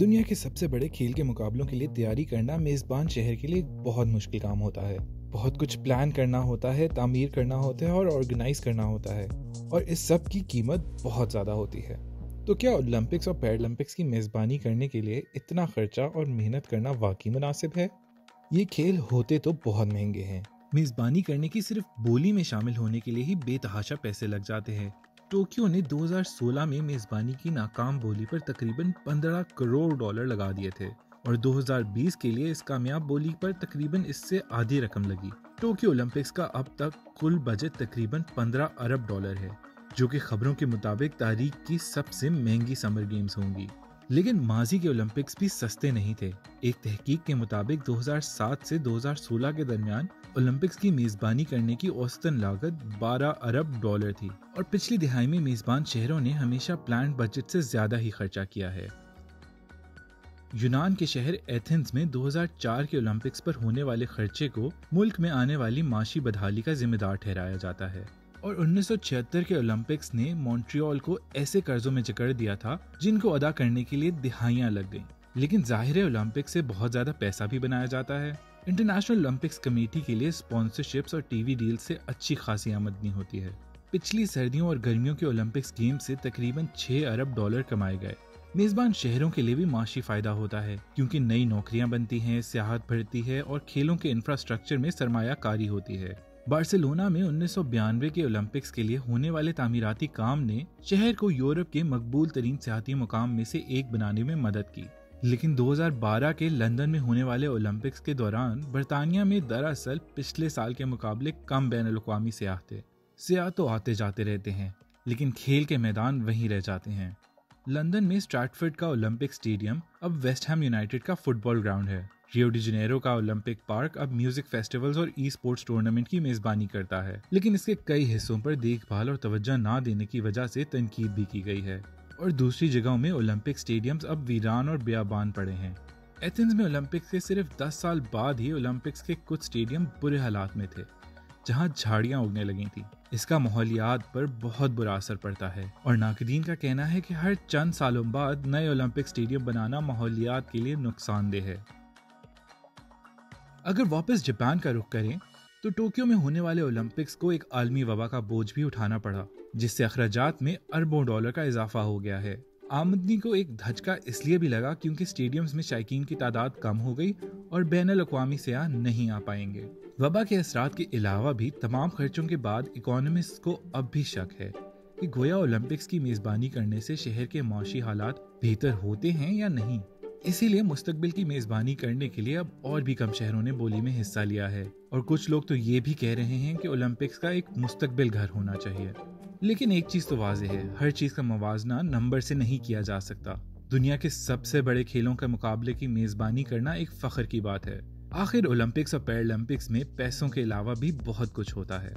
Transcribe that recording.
दुनिया के सबसे बड़े खेल के मुकाबलों के लिए तैयारी करना मेज़बान शहर के लिए एक बहुत मुश्किल काम होता है। बहुत कुछ प्लान करना होता है, तामीर करना होता है और ऑर्गेनाइज करना होता है, और इस सब की कीमत बहुत ज़्यादा होती है। तो क्या ओलंपिक्स और पैरालंपिक्स की मेज़बानी करने के लिए इतना खर्चा और मेहनत करना वाकई मुनासिब है? ये खेल होते तो बहुत महंगे हैं। मेज़बानी करने की सिर्फ बोली में शामिल होने के लिए ही बेतहाशा पैसे लग जाते हैं। टोक्यो ने 2016 में मेज़बानी की नाकाम बोली पर तकरीबन 15 करोड़ डॉलर लगा दिए थे और 2020 के लिए इस कामयाब बोली पर तकरीबन इससे आधी रकम लगी। टोक्यो ओलंपिक्स का अब तक कुल बजट तकरीबन 15 अरब डॉलर है, जो कि खबरों के मुताबिक तारीख की सबसे महंगी समर गेम्स होंगी। लेकिन माजी के ओलंपिक्स भी सस्ते नहीं थे। एक तहकीक के मुताबिक 2007 से 2016 के दरमियान ओलंपिक्स की मेजबानी करने की औसतन लागत 12 अरब डॉलर थी और पिछली दिहाई में मेजबान शहरों ने हमेशा प्लान्ड बजट से ज्यादा ही खर्चा किया है। यूनान के शहर एथेंस में 2004 के ओलंपिक्स पर होने वाले खर्चे को मुल्क में आने वाली माशी बदहाली का जिम्मेदार ठहराया जाता है, और 1976 के ओलंपिक्स ने मॉन्ट्रियल को ऐसे कर्जों में जकड़ दिया था जिनको अदा करने के लिए दिहाइयां लग गईं। लेकिन जाहिर है ओलंपिक्स से बहुत ज्यादा पैसा भी बनाया जाता है। इंटरनेशनल ओलंपिक्स कमेटी के लिए स्पॉन्सरशिप्स और टीवी डील से अच्छी खासी आमदनी होती है। पिछली सर्दियों और गर्मियों के ओलंपिक्स गेम से तकरीबन 6 अरब डॉलर कमाए गए। मेजबान शहरों के लिए भी माशी फायदा होता है, क्योंकि नई नौकरियां बनती हैं, सियाहत बढ़ती है और खेलों के इंफ्रास्ट्रक्चर में सरमायाकारी होती है। बार्सिलोना में 1992 के ओलंपिक्स के लिए होने वाले तामीराती काम ने शहर को यूरोप के मकबूल तरीन सियाहती मुकाम में से एक बनाने में मदद की। लेकिन 2012 के लंदन में होने वाले ओलंपिक्स के दौरान बर्तानिया में दरअसल पिछले साल के मुकाबले कम बैनुल-अक़वामी सियाह थे। सियाह तो आते जाते रहते हैं, लेकिन खेल के मैदान वहीं रह जाते हैं। लंदन में स्ट्रैटफोर्ड का ओलंपिक स्टेडियम अब वेस्ट हैम यूनाइटेड का फुटबॉल ग्राउंड है। रियो डी जनेरो का ओलंपिक पार्क अब म्यूजिक फेस्टिवल्स और ई स्पोर्ट्स टूर्नामेंट की मेजबानी करता है, लेकिन इसके कई हिस्सों पर देखभाल और तवज्जो ना देने की वजह से तनकीद भी की गई है, और दूसरी जगहों में ओलंपिक स्टेडियम्स अब वीरान और बेआबान पड़े हैं। एथेंस में ओलंपिक्स के सिर्फ 10 साल बाद ही ओलंपिक्स के कुछ स्टेडियम बुरे हालात में थे, जहां झाड़ियां उगने लगी थी। इसका माहौलियात पर बहुत बुरा असर पड़ता है, और नाक़दीन का कहना है कि हर चंद सालों बाद नए ओलंपिक स्टेडियम बनाना माहौलियात के लिए नुकसानदेह है। अगर वापस जापान का रुख करें तो टोक्यो में होने वाले ओलंपिक्स को एक आलमी वबा का बोझ भी उठाना पड़ा, जिससे अखराजात में अरबों डॉलर का इजाफा हो गया है। आमदनी को एक धचका इसलिए भी लगा क्योंकि स्टेडियम्स में शायकीन की तादाद कम हो गई और बैनुल-अक़वामी सियाह नहीं आ पाएंगे। वबा के असरात के अलावा भी तमाम खर्चों के बाद इकोनॉमिस्ट को अब भी शक है कि गोया ओलंपिक्स की मेजबानी करने से शहर के माशी हालात बेहतर होते हैं या नहीं। इसीलिए मुस्तकबिल की मेजबानी करने के लिए अब और भी कम शहरों ने बोली में हिस्सा लिया है, और कुछ लोग तो ये भी कह रहे हैं कि ओलंपिक्स का एक मुस्तकबिल घर होना चाहिए। लेकिन एक चीज तो वाज़ेह है, हर चीज का मवाजना नंबर से नहीं किया जा सकता। दुनिया के सबसे बड़े खेलों के मुकाबले की मेजबानी करना एक फख्र की बात है। आखिर ओलंपिक्स और पैरालंपिक्स में पैसों के अलावा भी बहुत कुछ होता है।